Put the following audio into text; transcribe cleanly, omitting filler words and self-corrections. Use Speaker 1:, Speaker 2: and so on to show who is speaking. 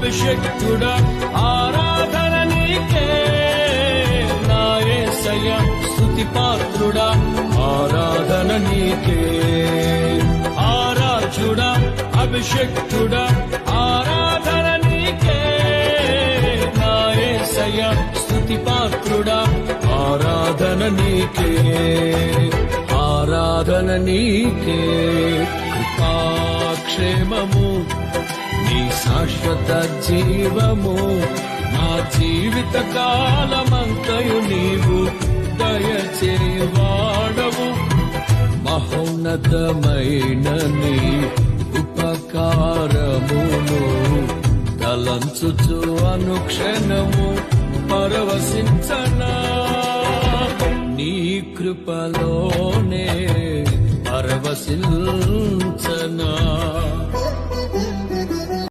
Speaker 1: అభిషేక్తుడా ఆరాధన నీకే నా యేసయ్య స్తుతి పాత్రుడా ఆరాధన నీకే ఆరాధ్యుడా అభిషేక్తుడా ఆరాధన నీకే నా యేసయ్య స్తుతి పాత్రుడా ఆరాధన నీకే ఆరాధన నీకే కృపాక్షేమము నీ శాశ్వత జీవము నా జీవిత కాలమంతయు నీవు దయచేవాడవు మహోన్నతమైన నీ ఉపకారమును తలంచుచు అనుక్షణము పరవశించనా నీ కృపలోనే పరవశించనా